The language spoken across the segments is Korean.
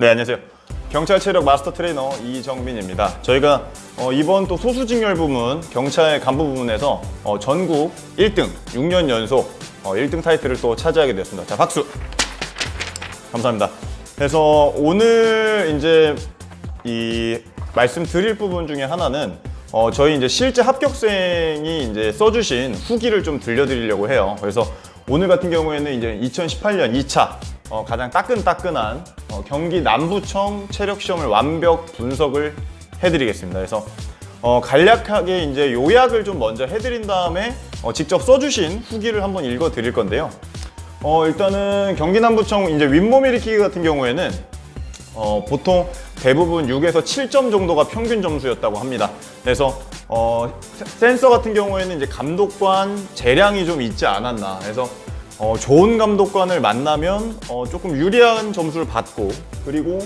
네, 안녕하세요. 경찰 체력 마스터 트레이너 이정민입니다. 저희가 이번 또 소수직렬 부문 경찰 간부 부문에서 전국 1등 6년 연속 1등 타이틀을 또 차지하게 되었습니다. 자, 박수. 감사합니다. 그래서 오늘 이제 이 말씀드릴 부분 중에 하나는 저희 이제 실제 합격생이 이제 써주신 후기를 좀 들려드리려고 해요. 그래서 오늘 같은 경우에는 이제 2018년 2차 가장 따끈따끈한 경기 남부청 체력 시험을 완벽 분석을 해드리겠습니다. 그래서 간략하게 이제 요약을 좀 먼저 해드린 다음에 직접 써주신 후기를 한번 읽어드릴 건데요. 일단은 경기 남부청 이제 윗몸 일으키기 같은 경우에는 보통 대부분 6에서 7점 정도가 평균 점수였다고 합니다. 그래서 센서 같은 경우에는 이제 감독관 재량이 좀 있지 않았나. 그래서 좋은 감독관을 만나면 조금 유리한 점수를 받고, 그리고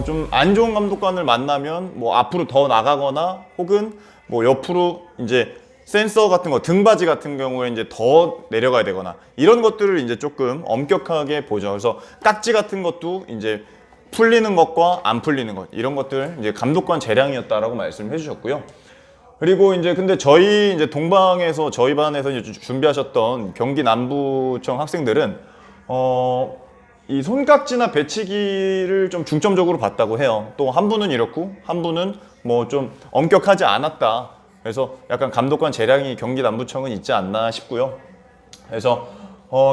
좀 안 좋은 감독관을 만나면 뭐 앞으로 더 나가거나 혹은 뭐 옆으로 이제 센서 같은 거, 등받이 같은 경우에 이제 더 내려가야 되거나 이런 것들을 이제 조금 엄격하게 보죠. 그래서 깍지 같은 것도 이제 풀리는 것과 안 풀리는 것, 이런 것들 이제 감독관 재량이었다라고 말씀해 주셨고요. 그리고 이제 근데 저희 이제 동방에서 저희 반에서 이제 준비하셨던 경기 남부청 학생들은 이 손깍지나 배치기를 좀 중점적으로 봤다고 해요. 또 한 분은 이렇고 한 분은 뭐 좀 엄격하지 않았다. 그래서 약간 감독관 재량이 경기 남부청은 있지 않나 싶고요. 그래서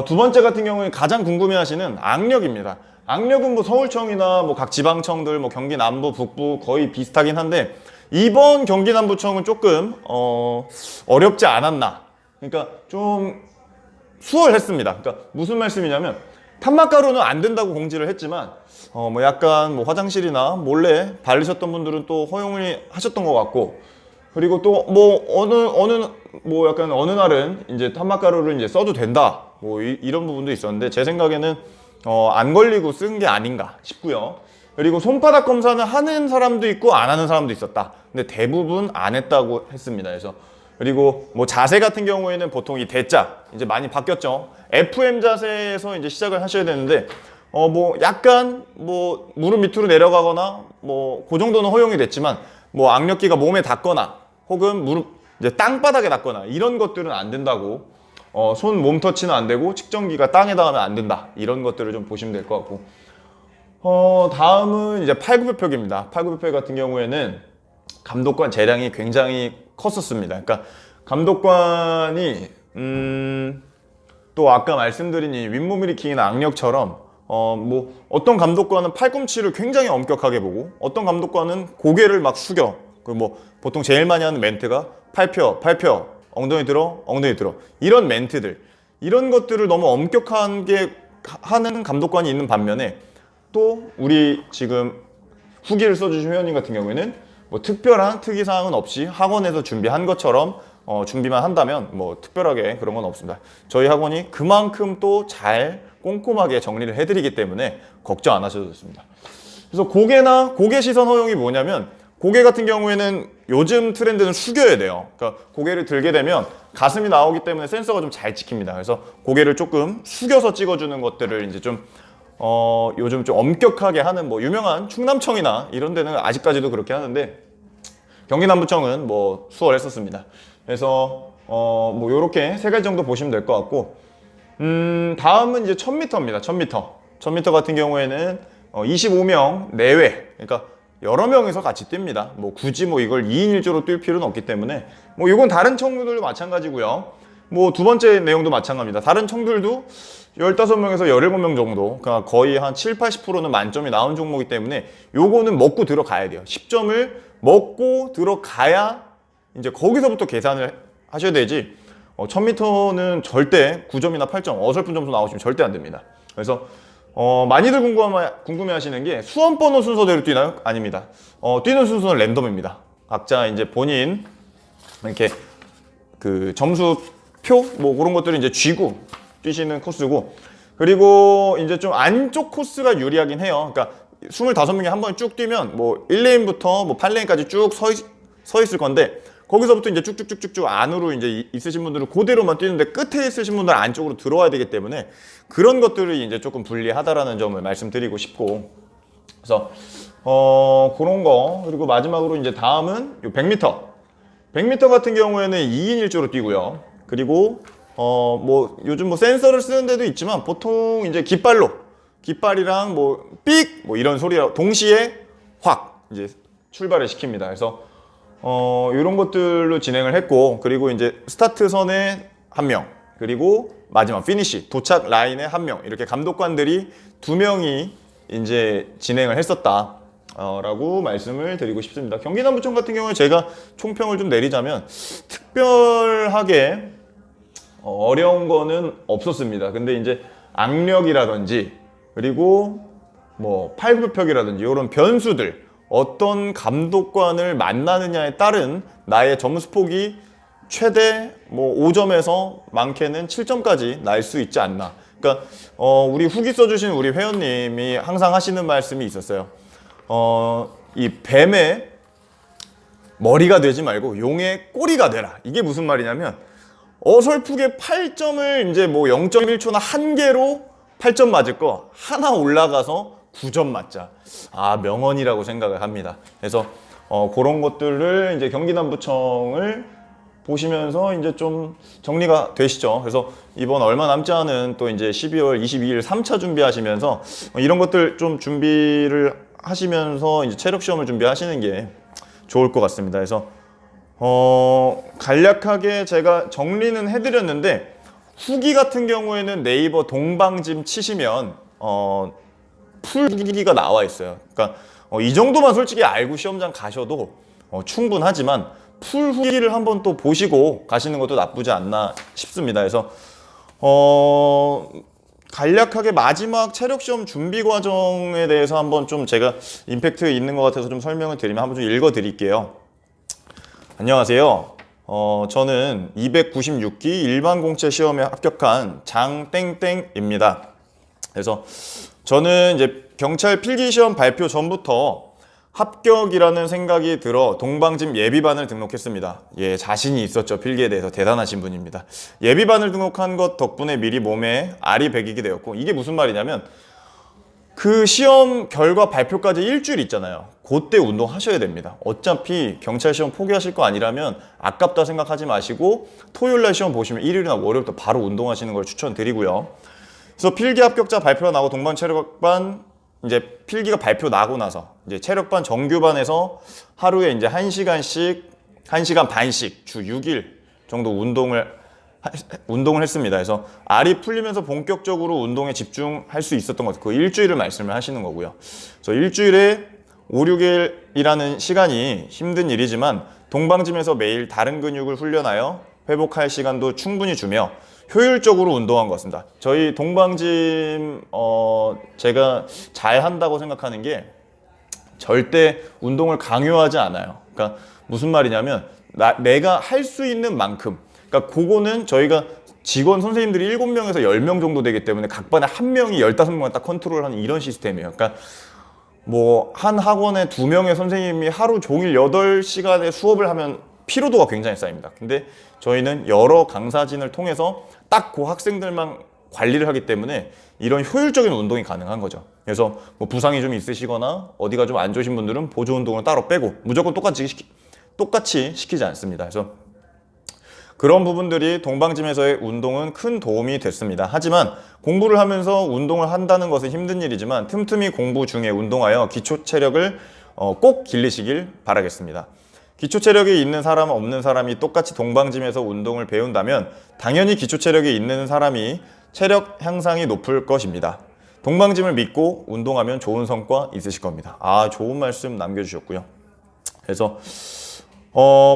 두 번째 같은 경우에 가장 궁금해하시는 악력입니다. 악력은 뭐 서울청이나 뭐 각 지방청들, 뭐 경기 남부, 북부 거의 비슷하긴 한데 이번 경기 남부청은 조금 어렵지 않았나. 그러니까 좀 수월했습니다. 그러니까 무슨 말씀이냐면 탄막가루는 안 된다고 공지를 했지만 뭐 약간 뭐 화장실이나 몰래 바르셨던 분들은 또 허용을 하셨던 것 같고, 그리고 또 뭐 뭐 약간 어느 날은 이제 탄막가루를 이제 써도 된다. 뭐 이런 부분도 있었는데 제 생각에는 안 걸리고 쓴 게 아닌가 싶고요. 그리고 손바닥 검사는 하는 사람도 있고 안 하는 사람도 있었다. 근데 대부분 안 했다고 했습니다. 그래서 그리고 뭐 자세 같은 경우에는 보통 이 대자 이제 많이 바뀌었죠. FM 자세에서 이제 시작을 하셔야 되는데 뭐 약간 뭐 무릎 밑으로 내려가거나 뭐 그 정도는 허용이 됐지만 뭐 악력기가 몸에 닿거나 혹은 무릎 이제 땅바닥에 닿거나 이런 것들은 안 된다고. 손 몸 터치는 안 되고 측정기가 땅에 닿으면 안 된다. 이런 것들을 좀 보시면 될 것 같고. 다음은 이제 팔굽혀펴기입니다. 팔굽혀펴기 같은 경우에는 감독관 재량이 굉장히 컸었습니다. 그러니까 감독관이 또 아까 말씀드린 이 윗몸 일으키기나 악력처럼 뭐 어떤 감독관은 팔꿈치를 굉장히 엄격하게 보고 어떤 감독관은 고개를 막 숙여. 그리고 뭐 보통 제일 많이 하는 멘트가 팔 펴, 엉덩이 들어, 엉덩이 들어. 이런 멘트들, 이런 것들을 너무 엄격하게 하는 감독관이 있는 반면에 또 우리 지금 후기를 써주신 회원님 같은 경우에는 뭐 특별한 특이사항은 없이 학원에서 준비한 것처럼 준비만 한다면 뭐 특별하게 그런 건 없습니다. 저희 학원이 그만큼 또 잘 꼼꼼하게 정리를 해드리기 때문에 걱정 안 하셔도 좋습니다. 그래서 고개 시선 허용이 뭐냐면 고개 같은 경우에는 요즘 트렌드는 숙여야 돼요. 그러니까 고개를 들게 되면 가슴이 나오기 때문에 센서가 좀 잘 찍힙니다. 그래서 고개를 조금 숙여서 찍어주는 것들을 이제 좀 요즘 좀 엄격하게 하는 뭐 유명한 충남청이나 이런 데는 아직까지도 그렇게 하는데 경기 남부청은 뭐 수월했었습니다. 그래서 뭐 요렇게 세 가지 정도 보시면 될 것 같고, 다음은 이제 1000m입니다. 1000m 같은 경우에는 25명 내외, 그러니까 여러 명이서 같이 뜁니다. 뭐 굳이 뭐 이걸 2인 1조로 뛸 필요는 없기 때문에 뭐 이건 다른 청들도 마찬가지고요. 뭐 두 번째 내용도 마찬가지입니다. 다른 청들도 15명에서 17명 정도, 그러니까 거의 한 7, 80%는 만점이 나온 종목이기 때문에 요거는 먹고 들어가야 돼요. 10점을 먹고 들어가야 이제 거기서부터 계산을 하셔야 되지 1000m는 절대 9점이나 8점 어설픈 점수 나오시면 절대 안 됩니다. 그래서 많이들 궁금해 하시는 게 수험 번호 순서대로 뛰나요? 아닙니다. 뛰는 순서는 랜덤입니다. 각자 이제 본인 이렇게 그 점수표 뭐 그런 것들을 이제 쥐고 뛰시는 코스고, 그리고 이제 좀 안쪽 코스가 유리하긴 해요. 그러니까 25명이 한 번에 쭉 뛰면 뭐 1레인부터 뭐 8레인까지 쭉 서 있을 건데 거기서부터 이제 쭉쭉쭉쭉 안으로 이제 있으신 분들은 그대로만 뛰는데 끝에 있으신 분들은 안쪽으로 들어와야 되기 때문에 그런 것들을 이제 조금 불리하다라는 점을 말씀드리고 싶고, 그래서 그런 거. 그리고 마지막으로 이제 다음은 요 100m. 100m 같은 경우에는 2인 1조로 뛰고요. 그리고 뭐 요즘 뭐 센서를 쓰는 데도 있지만 보통 이제 깃발이랑 뭐 삑 뭐 이런 소리랑 동시에 확 이제 출발을 시킵니다. 그래서 이런 것들로 진행을 했고, 그리고 이제 스타트 선에 한 명, 그리고 마지막 피니시 도착 라인에 한 명, 이렇게 감독관들이 2명이 이제 진행을 했었다. 라고 말씀을 드리고 싶습니다. 경기남부청 같은 경우에 제가 총평을 좀 내리자면 특별하게 어려운 거는 없었습니다. 근데 이제 악력이라든지 그리고 뭐 팔굽혀펴기라든지 이런 변수들, 어떤 감독관을 만나느냐에 따른 나의 점수 폭이 최대 뭐 5점에서 많게는 7점까지 날 수 있지 않나. 그러니까 우리 후기 써주신 우리 회원님이 항상 하시는 말씀이 있었어요. 이 뱀의 머리가 되지 말고 용의 꼬리가 되라. 이게 무슨 말이냐면 어설프게 8점을 이제 뭐 0.1초나 한 개로 8점 맞을 거 하나 올라가서 9점 맞자. 명언이라고 생각을 합니다. 그래서 그런 것들을 이제 경기남부청을 보시면서 이제 좀 정리가 되시죠. 그래서 이번 얼마 남지 않은 또 이제 12월 22일 3차 준비하시면서 이런 것들 좀 준비를 하시면서 이제 체력 시험을 준비하시는 게 좋을 것 같습니다. 그래서 간략하게 제가 정리는 해드렸는데, 후기 같은 경우에는 네이버 동방짐 치시면 풀 후기가 나와 있어요. 그러니까 이 정도만 솔직히 알고 시험장 가셔도 충분하지만 풀 후기를 한번 또 보시고 가시는 것도 나쁘지 않나 싶습니다. 그래서 간략하게 마지막 체력 시험 준비 과정에 대해서 한번 좀 제가 임팩트 있는 것 같아서 좀 설명을 드리면 한번 좀 읽어 드릴게요. 안녕하세요. 저는 296기 일반 공채 시험에 합격한 장땡땡입니다. 그래서 저는 이제 경찰 필기시험 발표 전부터 합격이라는 생각이 들어 동방짐 예비반을 등록했습니다. 예, 자신이 있었죠. 필기에 대해서. 대단하신 분입니다. 예비반을 등록한 것 덕분에 미리 몸에 알이 배기게 되었고, 이게 무슨 말이냐면 그 시험 결과 발표까지 일주일 있잖아요. 그때 운동하셔야 됩니다. 어차피 경찰 시험 포기하실 거 아니라면 아깝다 생각하지 마시고 토요일날 시험 보시면 일요일이나 월요일부터 바로 운동하시는 걸 추천드리고요. 그래서 필기 합격자 발표가 나고 동방체력반 이제 필기가 발표 나고 나서 이제 체력반 정규반에서 하루에 이제 1시간 반씩 주 6일 정도 운동을 했습니다. 그래서 알이 풀리면서 본격적으로 운동에 집중할 수 있었던 것 같아요. 그 일주일을 말씀을 하시는 거고요. 그래서 일주일에 5, 6일이라는 시간이 힘든 일이지만 동방짐에서 매일 다른 근육을 훈련하여 회복할 시간도 충분히 주며 효율적으로 운동한 것 같습니다. 저희 동방짐 제가 잘 한다고 생각하는 게 절대 운동을 강요하지 않아요. 그러니까 무슨 말이냐면 내가 할 수 있는 만큼, 그러니까 그거는 저희가 직원 선생님들이 7명에서 10명 정도 되기 때문에 각 반에 한 명이 15명만 딱 컨트롤하는 이런 시스템이에요. 그러니까 뭐 한 학원에 2명의 선생님이 하루 종일 8시간의 수업을 하면 피로도가 굉장히 쌓입니다. 근데 저희는 여러 강사진을 통해서 딱 그 학생들만 관리를 하기 때문에 이런 효율적인 운동이 가능한 거죠. 그래서 뭐 부상이 좀 있으시거나 어디가 좀 안 좋으신 분들은 보조 운동을 따로 빼고 무조건 똑같이 시키지 않습니다. 그래서 그런 부분들이 동방짐에서의 운동은 큰 도움이 됐습니다. 하지만 공부를 하면서 운동을 한다는 것은 힘든 일이지만 틈틈이 공부 중에 운동하여 기초 체력을 꼭 길리시길 바라겠습니다. 기초 체력이 있는 사람 없는 사람이 똑같이 동방짐에서 운동을 배운다면 당연히 기초 체력이 있는 사람이 체력 향상이 높을 것입니다. 동방짐을 믿고 운동하면 좋은 성과 있으실 겁니다. 좋은 말씀 남겨주셨고요. 그래서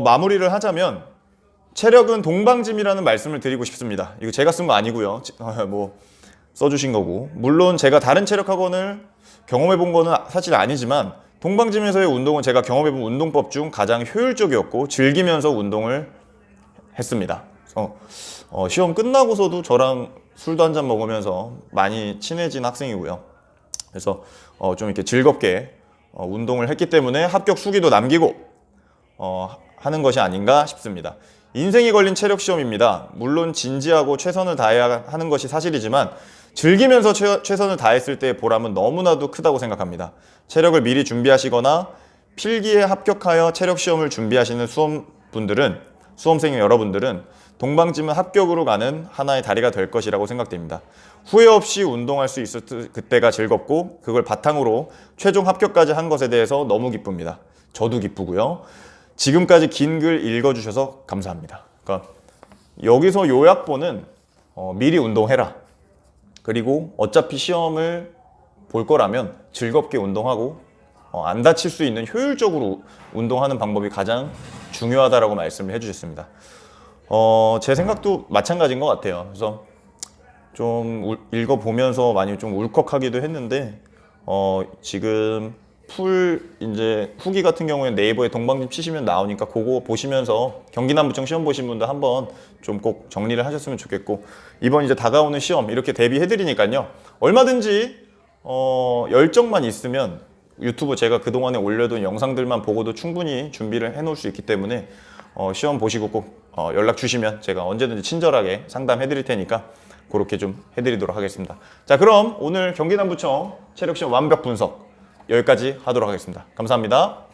마무리를 하자면 체력은 동방짐이라는 말씀을 드리고 싶습니다. 이거 제가 쓴 거 아니고요. 뭐 써주신 거고, 물론 제가 다른 체력 학원을 경험해 본 거는 사실 아니지만 동방짐에서의 운동은 제가 경험해본 운동법 중 가장 효율적이었고 즐기면서 운동을 했습니다. 시험 끝나고서도 저랑 술도 한잔 먹으면서 많이 친해진 학생이고요. 그래서 좀 이렇게 즐겁게 운동을 했기 때문에 합격 수기도 남기고 하는 것이 아닌가 싶습니다. 인생이 걸린 체력 시험입니다. 물론 진지하고 최선을 다해야 하는 것이 사실이지만 즐기면서 최선을 다했을 때의 보람은 너무나도 크다고 생각합니다. 체력을 미리 준비하시거나 필기에 합격하여 체력 시험을 준비하시는 수험생 여러분들은 동방지문 합격으로 가는 하나의 다리가 될 것이라고 생각됩니다. 후회 없이 운동할 수 있을 그때가 즐겁고 그걸 바탕으로 최종 합격까지 한 것에 대해서 너무 기쁩니다. 저도 기쁘고요. 지금까지 긴 글 읽어주셔서 감사합니다. 그러니까 여기서 요약본은 미리 운동해라. 그리고 어차피 시험을 볼 거라면 즐겁게 운동하고 안 다칠 수 있는 효율적으로 운동하는 방법이 가장 중요하다라고 말씀을 해주셨습니다. 제 생각도 마찬가지인 것 같아요. 그래서 좀 읽어보면서 많이 좀 울컥하기도 했는데 지금 이제 후기 같은 경우에 네이버에 동방짐 치시면 나오니까 그거 보시면서 경기남부청 시험 보신 분들 한번 좀 꼭 정리를 하셨으면 좋겠고, 이번 이제 다가오는 시험 이렇게 대비해드리니까요. 얼마든지 열정만 있으면 유튜브 제가 그동안에 올려둔 영상들만 보고도 충분히 준비를 해놓을 수 있기 때문에 시험 보시고 꼭 연락 주시면 제가 언제든지 친절하게 상담해 드릴 테니까 그렇게 좀 해드리도록 하겠습니다. 자, 그럼 오늘 경기남부청 체력시험 완벽 분석 여기까지 하도록 하겠습니다. 감사합니다.